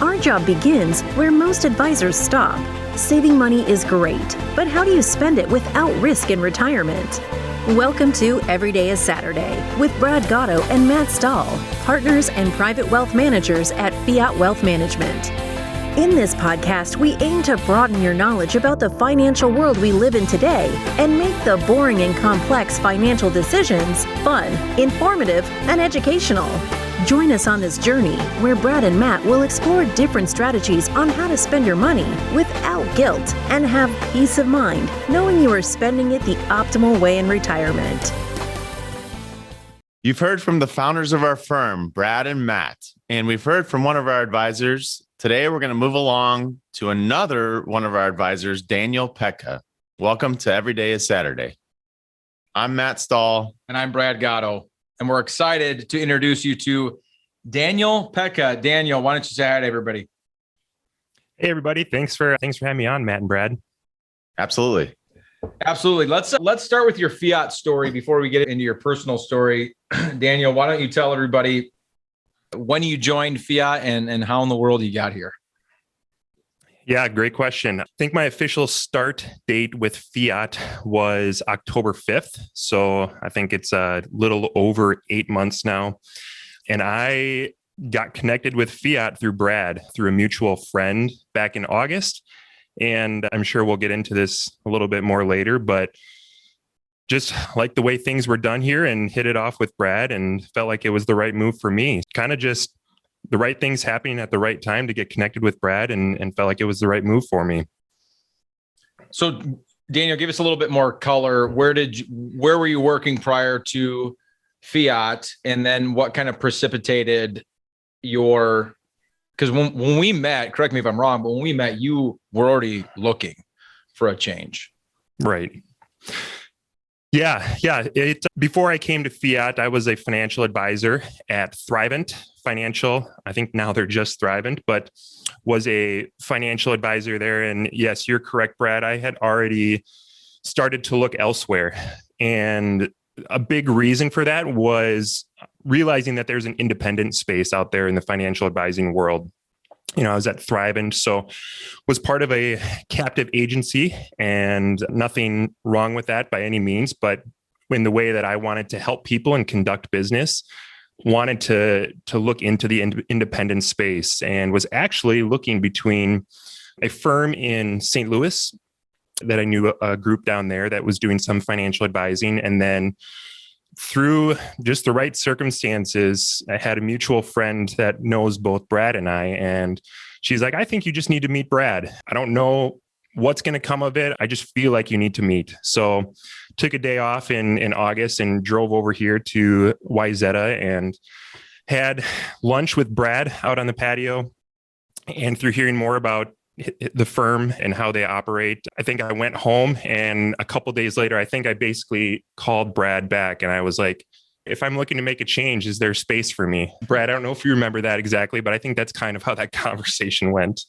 Our job begins where most advisors stop. Saving money is great, but how do you spend it without risk in retirement? Welcome to Every Day is Saturday with Brad Gatto and Matt Stahl, partners and private wealth managers at Fiat Wealth Management. In this podcast, we aim to broaden your knowledge about the financial world we live in today and make the boring and complex financial decisions fun, informative, and educational. Join us on this journey where Brad and Matt will explore different strategies on how to spend your money without guilt and have peace of mind knowing you are spending it the optimal way in retirement. You've heard from the founders of our firm, Brad and Matt, and we've heard from one of our advisors. Today, we're going to move along to another one of our advisors, Daniel Petkau. Welcome to Every Day is Saturday. I'm Matt Stahl. And I'm Brad Gatto. And we're excited to introduce you to Daniel Petkau. Daniel, why don't you say hi to everybody? Hey, everybody. Thanks for having me on, Matt and Brad. Absolutely. Let's start with your Fiat story before we get into your personal story. Daniel, why don't you tell everybody when you joined Fiat and how in the world you got here? Yeah, great question. I think my official start date with Fiat was October 5th. So I think it's a little over 8 months now. And I got connected with Fiat through Brad, through a mutual friend back in August. And I'm sure we'll get into this a little bit more later, but just like the way things were done here and hit it off with Brad and felt like it was the right move for me. Kind of just the right things happening at the right time to get connected with Brad and felt like it was the right move for me. So Daniel, give us a little bit more color. Where were you working prior to Fiat? And then what kind of precipitated because when we met, correct me if I'm wrong, but when we met, you were already looking for a change. Right. Yeah. Before I came to Fiat, I was a financial advisor at Thrivent Financial. I think now they're just Thrivent, but was a financial advisor there. And yes, you're correct, Brad. I had already started to look elsewhere. And a big reason for that was realizing that there's an independent space out there in the financial advising world. You know, I was at Thrivent, so was part of a captive agency, and nothing wrong with that by any means. But in the way that I wanted to help people and conduct business, wanted to look into the independent space, and was actually looking between a firm in St. Louis that I knew a group down there that was doing some financial advising, and then through just the right circumstances, I had a mutual friend that knows both Brad and I, and she's like, I think you just need to meet Brad. I don't know what's going to come of it. I just feel like you need to meet. So took a day off in August and drove over here to Wayzata and had lunch with Brad out on the patio. And through hearing more about the firm and how they operate, I think I went home, and a couple of days later, I think I basically called Brad back and I was like, if I'm looking to make a change, is there space for me? Brad, I don't know if you remember that exactly, but I think that's kind of how that conversation went.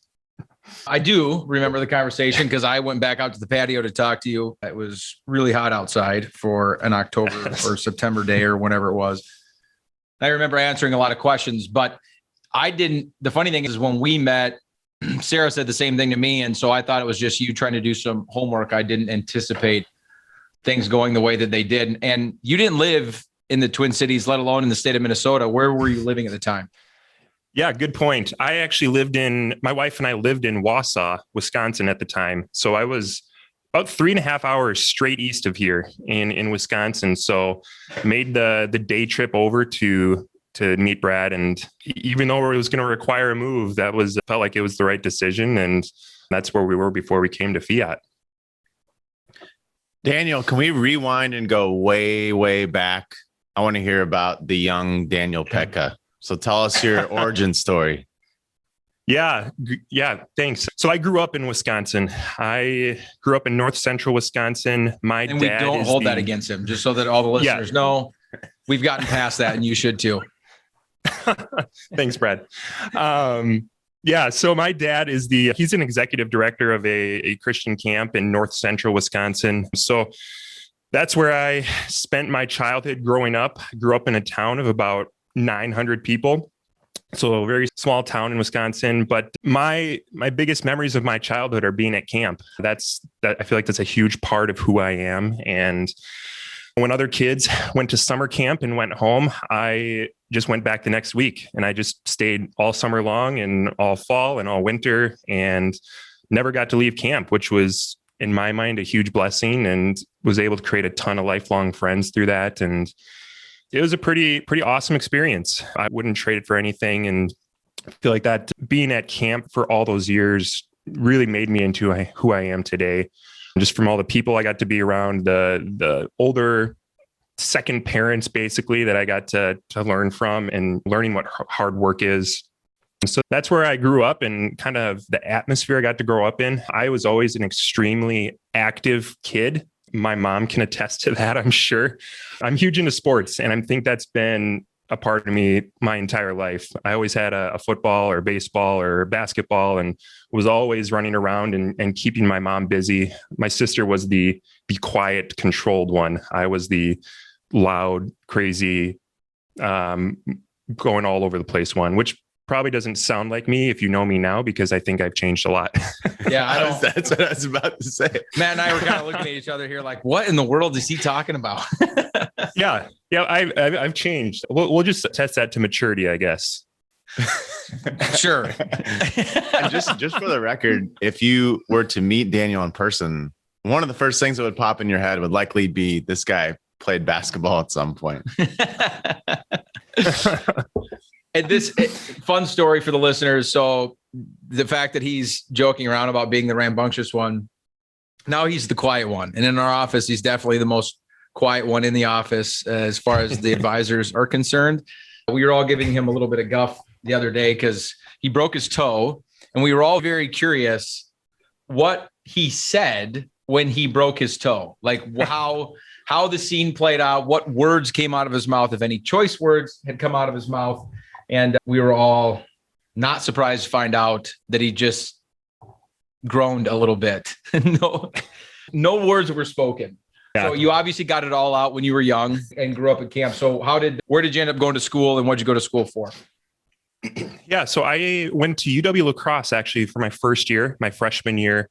I do remember the conversation because I went back out to the patio to talk to you. It was really hot outside for an October or September day or whenever it was. I remember answering a lot of questions, but I didn't. The funny thing is when we met, Sarah said the same thing to me. And so I thought it was just you trying to do some homework. I didn't anticipate things going the way that they did. And you didn't live in the Twin Cities, let alone in the state of Minnesota. Where were you living at the time? Yeah, good point. I actually my wife and I lived in Wausau, Wisconsin at the time. So I was about 3.5 hours straight east of here in Wisconsin. So made the day trip over to meet Brad. And even though it was going to require a move, felt like it was the right decision. And that's where we were before we came to Fiat. Daniel, can we rewind and go way, way back? I want to hear about the young Daniel Petkau. So tell us your origin story. Yeah, thanks. So I grew up in Wisconsin. I grew up in north central Wisconsin. And we don't hold that against him, just so that all the listeners know we've gotten past that, and you should too. Thanks, Brad. So my dad he's an executive director of a Christian camp in north central Wisconsin. So that's where I spent my childhood growing up. I grew up in a town of about 900 people. So a very small town in Wisconsin, but my biggest memories of my childhood are being at camp. That I feel like that's a huge part of who I am. And when other kids went to summer camp and went home, I just went back the next week, and I just stayed all summer long and all fall and all winter and never got to leave camp, which was in my mind a huge blessing, and was able to create a ton of lifelong friends through that. And it was a pretty awesome experience. I wouldn't trade it for anything. And I feel like that being at camp for all those years really made me into who I am today. Just from all the people I got to be around, the older second parents, basically, that I got to learn from, and learning what hard work is. So that's where I grew up, and kind of the atmosphere I got to grow up in. I was always an extremely active kid. My mom can attest to that, I'm sure. I'm huge into sports, and I think that's been a part of me my entire life. I always had a football or baseball or basketball, and was always running around and keeping my mom busy. My sister was the quiet, controlled one. I was the loud, crazy, going all over the place one, which probably doesn't sound like me if you know me now, because I think I've changed a lot. Yeah, that's what I was about to say. Matt and I were kind of looking at each other here like, what in the world is he talking about? Yeah, I've changed. We'll just test that to maturity, I guess. Sure. And just for the record, if you were to meet Daniel in person, one of the first things that would pop in your head would likely be, this guy played basketball at some point. And this fun story for the listeners. So the fact that he's joking around about being the rambunctious one, now he's the quiet one. And in our office, he's definitely the most quiet one in the office as far as the advisors are concerned. We were all giving him a little bit of guff the other day because he broke his toe, and we were all very curious what he said when he broke his toe, like how the scene played out, what words came out of his mouth, if any choice words had come out of his mouth. And we were all not surprised to find out that he just groaned a little bit. No words were spoken. Yeah. So you obviously got it all out when you were young and grew up at camp. So where did you end up going to school, and what did you go to school for? Yeah, so I went to UW La Crosse actually for my first year, my freshman year.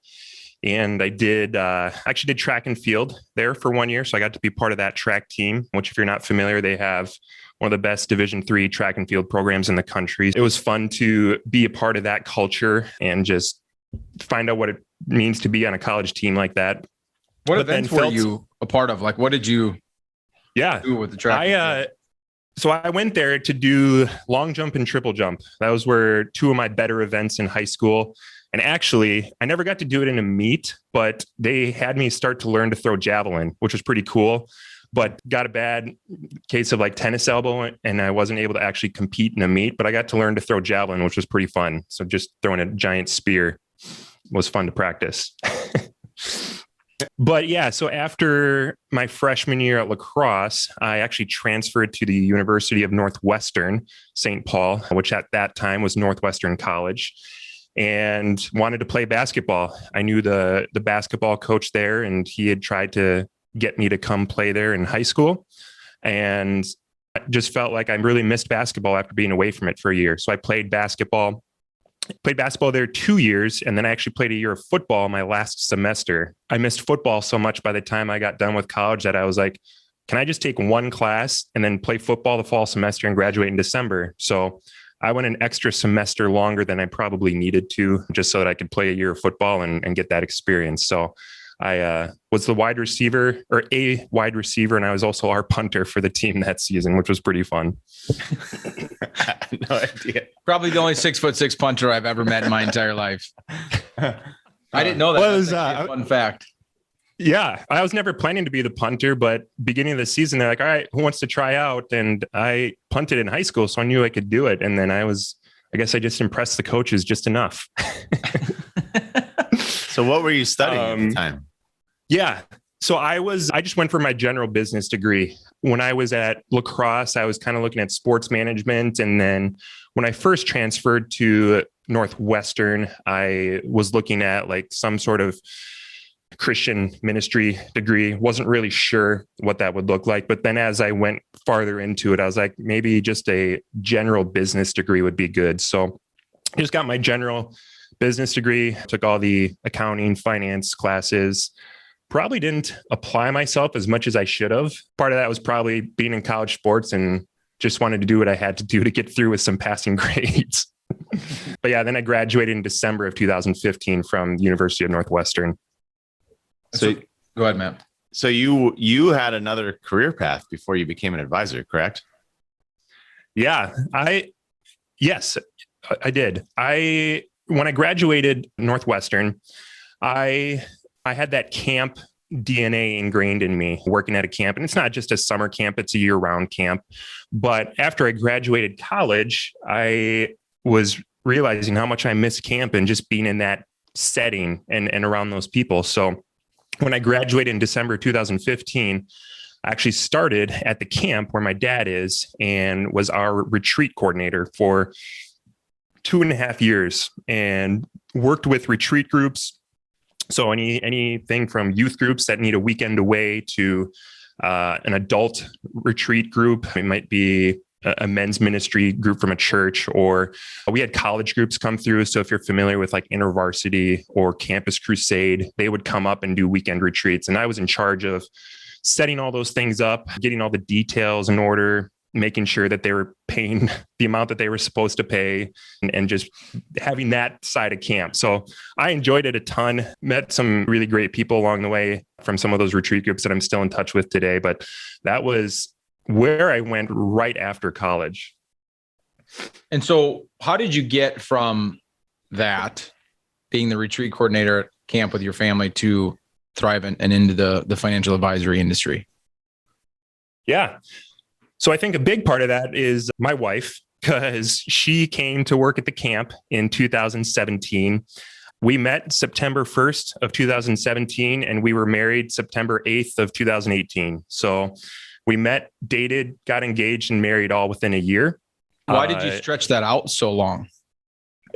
And I did actually did track and field there for 1 year. So I got to be part of that track team, which, if you're not familiar, they have one of the best Division III track and field programs in the country. It was fun to be a part of that culture and just find out what it means to be on a college team like that. What events were you a part of? Like, what did you do with the track? So I went there to do long jump and triple jump. That was were two of my better events in high school. And actually, I never got to do it in a meet, but they had me start to learn to throw javelin, which was pretty cool, but got a bad case of like tennis elbow, and I wasn't able to actually compete in a meet, but I got to learn to throw javelin, which was pretty fun. So just throwing a giant spear was fun to practice. But yeah, so after my freshman year at La Crosse, I actually transferred to the University of Northwestern St. Paul, which at that time was Northwestern College, and wanted to play basketball. I knew the basketball coach there, and he had tried to get me to come play there in high school. And I just felt like I really missed basketball after being away from it for a year. So I played basketball there 2 years, and then I actually played a year of football my last semester. I missed football so much by the time I got done with college that I was like, can I just take one class and then play football the fall semester and graduate in December? So I went an extra semester longer than I probably needed to, just so that I could play a year of football and get that experience. So I was a wide receiver, and I was also our punter for the team that season, which was pretty fun. I had no idea. Probably the only 6'6" punter I've ever met in my entire life. I didn't know that. Well, That's a fun fact. Yeah, I was never planning to be the punter, but beginning of the season, they're like, all right, who wants to try out? And I punted in high school, so I knew I could do it. And then I guess I just impressed the coaches just enough. So what were you studying at the time? Yeah. So I just went for my general business degree. When I was at La Crosse, I was kind of looking at sports management. And then when I first transferred to Northwestern, I was looking at like some sort of Christian ministry degree. Wasn't really sure what that would look like. But then as I went farther into it, I was like, maybe just a general business degree would be good. So I just got my general business degree, took all the accounting, finance classes. Probably didn't apply myself as much as I should have. Part of that was probably being in college sports and just wanted to do what I had to do to get through with some passing grades. But yeah, then I graduated in December of 2015 from the University of Northwestern. So go ahead, Matt. So you had another career path before you became an advisor, correct? Yeah, yes, I did. When I graduated Northwestern, I had that camp DNA ingrained in me, working at a camp. And it's not just a summer camp, it's a year-round camp. But after I graduated college, I was realizing how much I miss camp and just being in that setting and around those people. So when I graduated in December 2015, I actually started at the camp where my dad is and was our retreat coordinator for 2.5 years and worked with retreat groups. So anything from youth groups that need a weekend away to an adult retreat group. It might be a men's ministry group from a church, or we had college groups come through. So if you're familiar with like InterVarsity or Campus Crusade, they would come up and do weekend retreats. And I was in charge of setting all those things up, getting all the details in order, making sure that they were paying the amount that they were supposed to pay, and just having that side of camp. So I enjoyed it a ton, met some really great people along the way from some of those retreat groups that I'm still in touch with today. But that was where I went right after college. And so how did you get from that, being the retreat coordinator at camp with your family, to Thrivent and into the financial advisory industry? Yeah. So I think a big part of that is my wife, because she came to work at the camp in 2017. We met September 1st of 2017, and we were married September 8th of 2018. So we met, dated, got engaged, and married all within a year. Why did you stretch that out so long?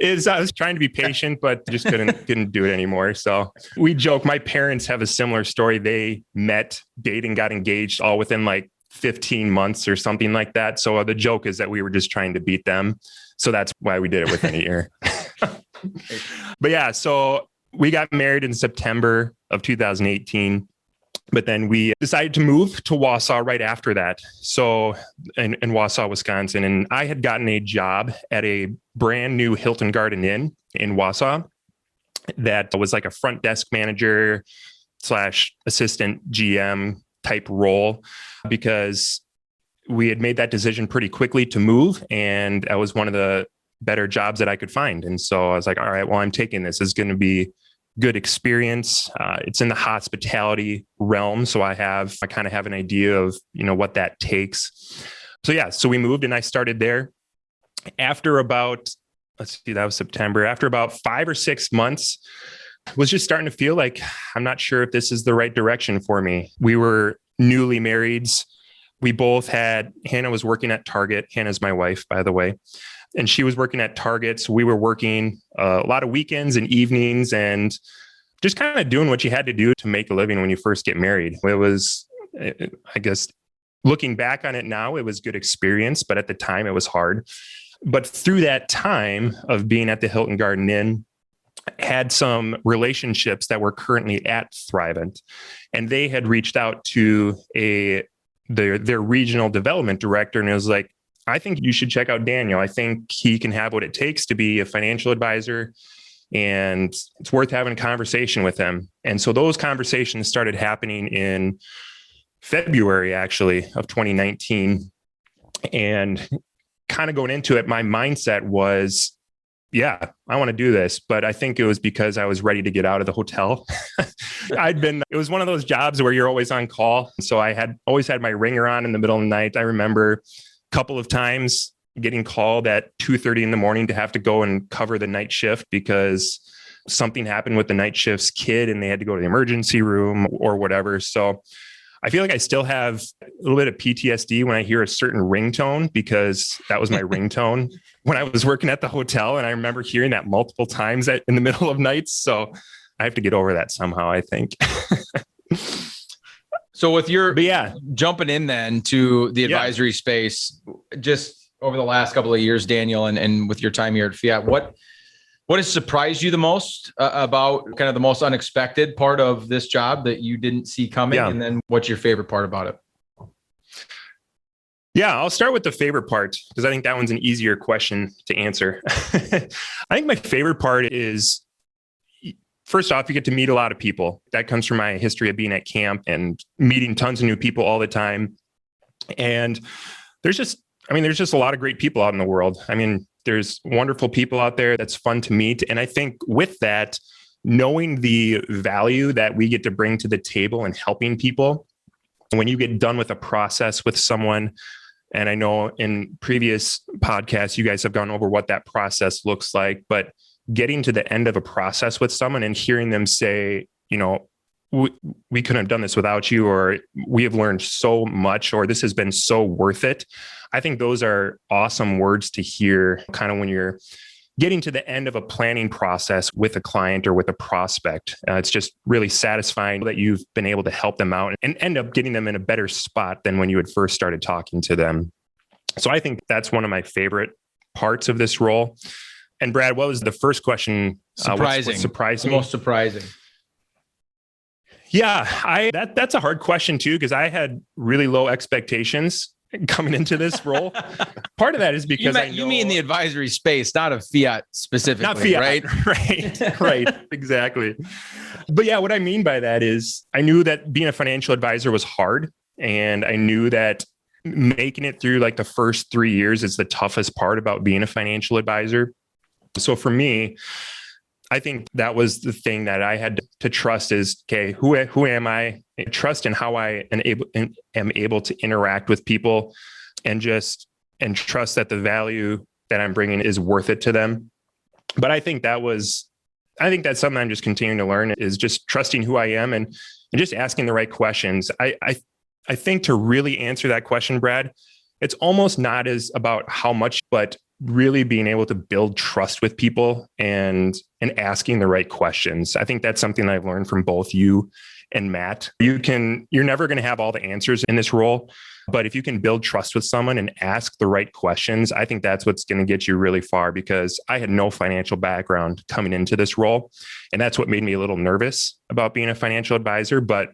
I was trying to be patient, but just couldn't do it anymore. So we joke, my parents have a similar story. They met, dating, got engaged all within like 15 months or something like that. So the joke is that we were just trying to beat them. So that's why we did it within a year. But yeah, so we got married in September of 2018. But then we decided to move to Wausau right after that. So in Wausau, Wisconsin. And I had gotten a job at a brand new Hilton Garden Inn in Wausau that was like a front desk manager / assistant GM type role, because we had made that decision pretty quickly to move. And that was one of the better jobs that I could find. And so I was like, all right, well, I'm taking this. It's going to be good experience. It's in the hospitality realm. So I kind of have an idea of, what that takes. So yeah, so we moved and I started there after about, that was September. After about 5 or 6 months, was just starting to feel like, I'm not sure if this is the right direction for me. We were newly marrieds. We both Hannah was working at Target. Hannah's my wife, by the way. And she was working at Target. So we were working a lot of weekends and evenings and just kind of doing what you had to do to make a living when you first get married. It was, I guess, looking back on it now, it was good experience, but at the time it was hard. But through that time of being at the Hilton Garden Inn, had some relationships that were currently at Thrivent, and they had reached out to their regional development director, and it was like, I think you should check out Daniel. I think he can have what it takes to be a financial advisor, and it's worth having a conversation with him. And so those conversations started happening in February, actually, of 2019. And kind of going into it, my mindset was, yeah, I want to do this. But I think it was because I was ready to get out of the hotel. It was one of those jobs where you're always on call. So I had always had my ringer on in the middle of the night. I remember a couple of times getting called at 2:30 in the morning to have to go and cover the night shift because something happened with the night shift's kid and they had to go to the emergency room or whatever. So I feel like I still have a little bit of PTSD when I hear a certain ringtone, because that was my ringtone when I was working at the hotel. And I remember hearing that multiple times in the middle of nights. So I have to get over that somehow, I think. So with your But yeah, jumping in then to the advisory space, just over the last couple of years, Daniel, and with your time here at Fiat, what has surprised you the most about kind of the most unexpected part of this job that you didn't see coming? Yeah. And then what's your favorite part about it? Yeah, I'll start with the favorite part because I think that one's an easier question to answer. I think my favorite part is, first off, you get to meet a lot of people. That comes from my history of being at camp and meeting tons of new people all the time. And there's just a lot of great people out in the world. I mean, there's wonderful people out there that's fun to meet. And I think with that, knowing the value that we get to bring to the table and helping people, when you get done with a process with someone, and I know in previous podcasts, you guys have gone over what that process looks like, but getting to the end of a process with someone and hearing them say, we couldn't have done this without you, or we have learned so much, or this has been so worth it. I think those are awesome words to hear kind of when you're getting to the end of a planning process with a client or with a prospect. It's just really satisfying that you've been able to help them out and end up getting them in a better spot than when you had first started talking to them. So I think that's one of my favorite parts of this role. And Brad, what was the first question? Surprising. What surprised me? Most surprising. Yeah, that's a hard question too, because I had really low expectations coming into this role. Part of that is because you mean the advisory space, not of Fiat specifically, not Fiat, right? Right, exactly. But yeah, what I mean by that is I knew that being a financial advisor was hard, and I knew that making it through like the first 3 years is the toughest part about being a financial advisor. So for me, I think that was the thing that I had to trust is, okay, who am I? Trust in how I am able to interact with people and trust that the value that I'm bringing is worth it to them. But I think that's something I'm just continuing to learn is just trusting who I am and just asking the right questions. I think to really answer that question, Brad, it's almost not as about how much, but really being able to build trust with people and asking the right questions. I think that's something that I've learned from both you and Matt. You're never going to have all the answers in this role, but if you can build trust with someone and ask the right questions, I think that's what's going to get you really far, because I had no financial background coming into this role. And that's what made me a little nervous about being a financial advisor. But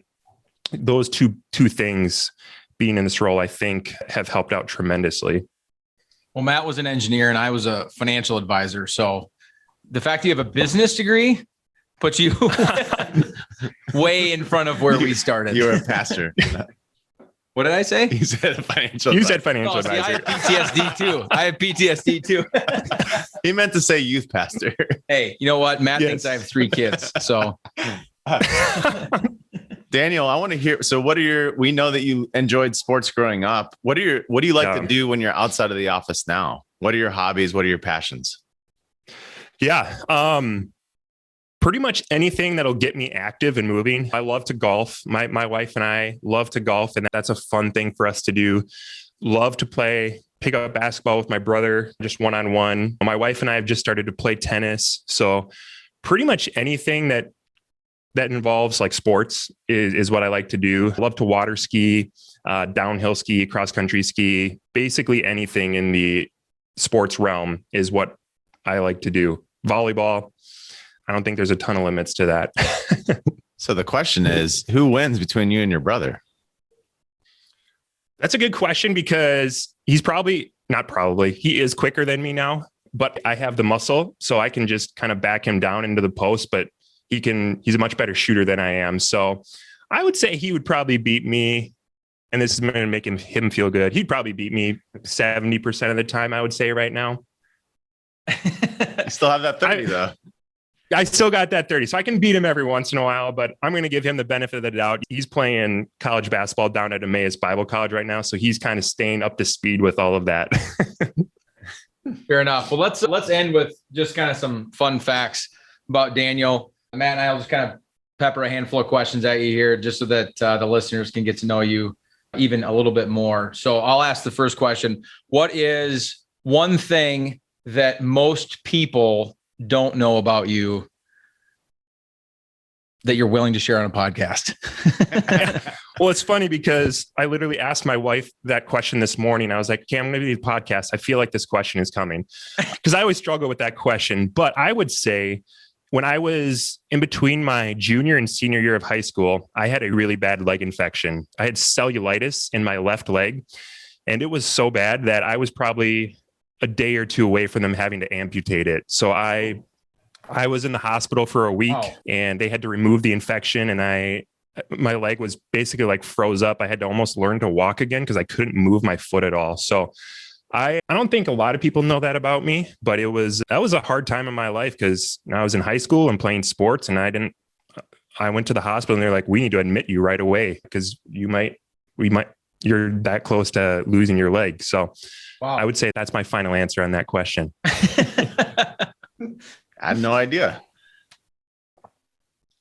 those two things being in this role, I think have helped out tremendously. Well, Matt was an engineer and I was a financial advisor. So the fact that you have a business degree puts you way in front of where we started. You were a pastor. What did I say? You said financial. You said financial See, advisor. I have PTSD too. He meant to say youth pastor. Hey, you know what? Matt Yes. thinks I have 3 kids. So Daniel, I want to hear. So we know that you enjoyed sports growing up. What do you like to do when you're outside of the office now? What are your hobbies? What are your passions? Yeah. Pretty much anything that'll get me active and moving. I love to golf. My wife and I love to golf, and that's a fun thing for us to do. Love to pick up basketball with my brother, just one-on-one. My wife and I have just started to play tennis. So pretty much anything that involves like sports is what I like to do. I love to water ski, downhill ski, cross country ski, basically anything in the sports realm is what I like to do. Volleyball. I don't think there's a ton of limits to that. So the question is, who wins between you and your brother? That's a good question, because he is quicker than me now, but I have the muscle, so I can just kind of back him down into the post, but he's a much better shooter than I am. So I would say he would probably beat me, and this is going to make him feel good. He'd probably beat me 70% of the time, I would say right now. You still have that 30 though. I still got that 30. So I can beat him every once in a while, but I'm going to give him the benefit of the doubt. He's playing college basketball down at Emmaus Bible College right now. So he's kind of staying up to speed with all of that. fair enough. Well, let's end with just kind of some fun facts about Daniel. Matt and I will just kind of pepper a handful of questions at you here just so that the listeners can get to know you even a little bit more. So I'll ask the first question. What is one thing that most people don't know about you? that you're willing to share on a podcast? Well, it's funny because I literally asked my wife that question this morning. I was like, okay, I'm going to do the podcast. I feel like this question is coming because I always struggle with that question. But I would say when I was in between my junior and senior year of high school, I had a really bad leg infection. I had cellulitis in my left leg, and it was so bad that I was probably a day or two away from them having to amputate it. So I was in the hospital for a week. Wow. And they had to remove the infection, and my leg was basically like froze up. I had to almost learn to walk again because I couldn't move my foot at all. So I don't think a lot of people know that about me, but that was a hard time in my life because I was in high school and playing sports, and I went to the hospital and they're like, we need to admit you right away because you're that close to losing your leg. So wow. I would say that's my final answer on that question. I had no idea.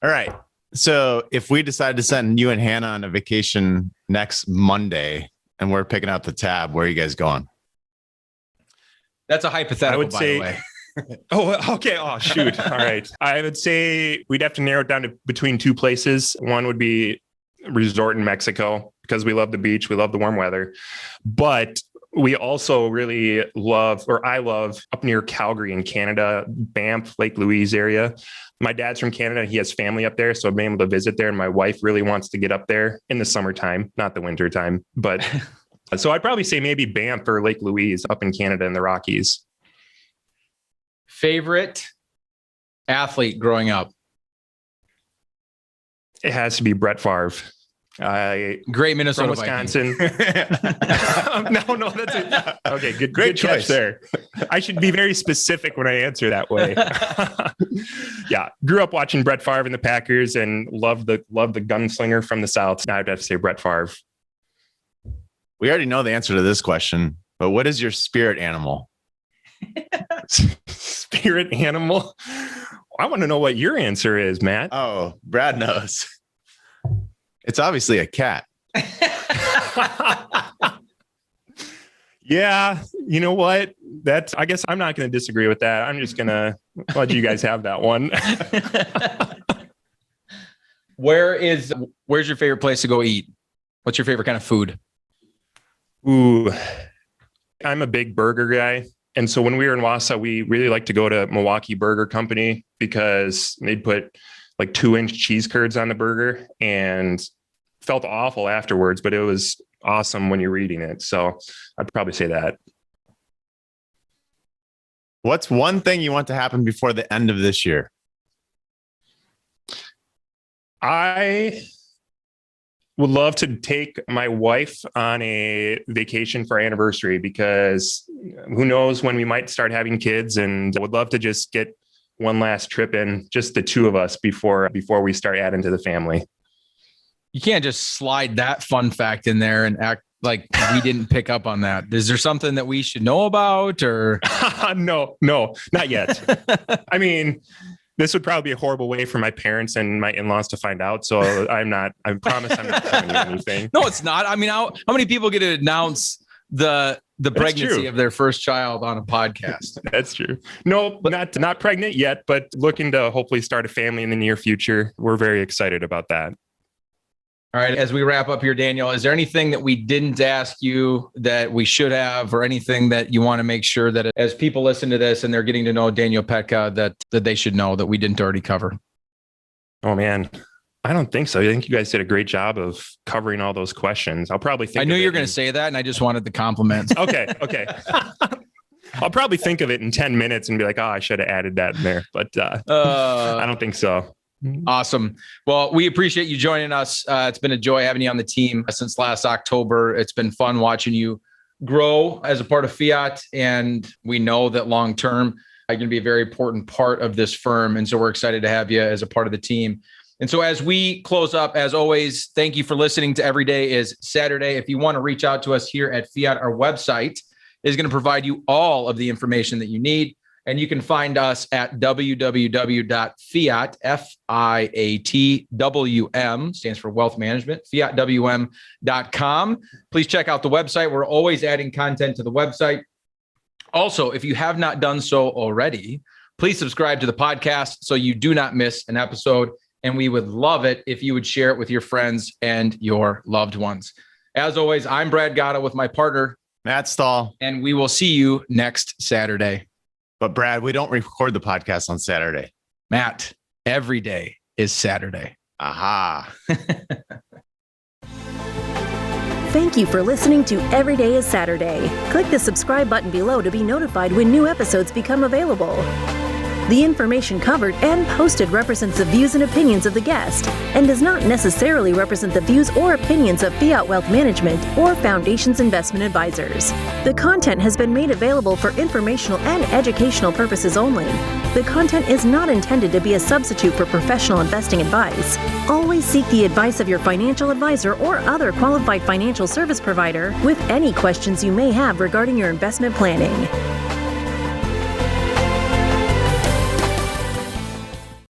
All right. So if we decide to send you and Hannah on a vacation next Monday and we're picking up the tab, where are you guys going? That's a hypothetical, by the way. Oh, okay. Oh, shoot. All right. I would say we'd have to narrow it down to between two places. One would be a resort in Mexico because we love the beach. We love the warm weather. But we also really I love up near Calgary in Canada, Banff, Lake Louise area. My dad's from Canada. He has family up there. So I've been able to visit there. And my wife really wants to get up there in the summertime, not the winter time. But so I'd probably say maybe Banff or Lake Louise up in Canada in the Rockies. Favorite athlete growing up? It has to be Brett Favre. Great Minnesota from Wisconsin. No, that's it. Okay, Great good catch there. I should be very specific when I answer that way. Yeah, grew up watching Brett Favre and the Packers, and love the gunslinger from the South. Now I'd have to say Brett Favre. We already know the answer to this question, but what is your spirit animal? Spirit animal? I want to know what your answer is, Matt. Oh, Brad knows. It's obviously a cat. Yeah, you know what? I guess I'm not going to disagree with that. I'm just going to let you guys have that one. Where's your favorite place to go eat? What's your favorite kind of food? Ooh, I'm a big burger guy. And so when we were in Wausau, we really like to go to Milwaukee Burger Company because they'd put like 2-inch cheese curds on the burger and felt awful afterwards, but it was awesome when you're eating it. So I'd probably say that. What's one thing you want to happen before the end of this year? I would love to take my wife on a vacation for our anniversary because who knows when we might start having kids, and I would love to just get one last trip in, just the two of us before we start adding to the family. You can't just slide that fun fact in there and act like we didn't pick up on that. Is there something that we should know about, or? No, not yet. I mean, this would probably be a horrible way for my parents and my in-laws to find out. So I promise I'm not telling you anything. No, it's not. I mean, how many people get to announce the pregnancy of their first child on a podcast? That's true. No, not pregnant yet, but looking to hopefully start a family in the near future. We're very excited about that. All right. As we wrap up here, Daniel, is there anything that we didn't ask you that we should have, or anything that you want to make sure that as people listen to this and they're getting to know Daniel Petkau, that they should know that we didn't already cover? Oh, man. I don't think so. I think you guys did a great job of covering all those questions. I'll probably think I knew you were going to say that, and I just wanted the compliments. Okay. I'll probably think of it in 10 minutes and be like, oh, I should have added that in there. But I don't think so. Awesome. Well, we appreciate you joining us. It's been a joy having you on the team since last October. It's been fun watching you grow as a part of Fiat. And we know that long-term, you're going to be a very important part of this firm. And so we're excited to have you as a part of the team. And so as we close up, as always, thank you for listening to Every Day is Saturday. If you want to reach out to us here at Fiat, our website is going to provide you all of the information that you need. And you can find us at www.fiat, FIATWM, stands for wealth management, fiatwm.com. Please check out the website. We're always adding content to the website. Also, if you have not done so already, please subscribe to the podcast so you do not miss an episode. and we would love it if you would share it with your friends and your loved ones. As always, I'm Brad Gatto with my partner, Matt Stahl. and we will see you next Saturday. But Brad, we don't record the podcast on Saturday. Matt, every day is Saturday. Aha. Thank you for listening to Every Day is Saturday. Click the subscribe button below to be notified when new episodes become available. The information covered and posted represents the views and opinions of the guest and does not necessarily represent the views or opinions of Fiat Wealth Management or Foundation's investment advisors. The content has been made available for informational and educational purposes only. The content is not intended to be a substitute for professional investing advice. Always seek the advice of your financial advisor or other qualified financial service provider with any questions you may have regarding your investment planning.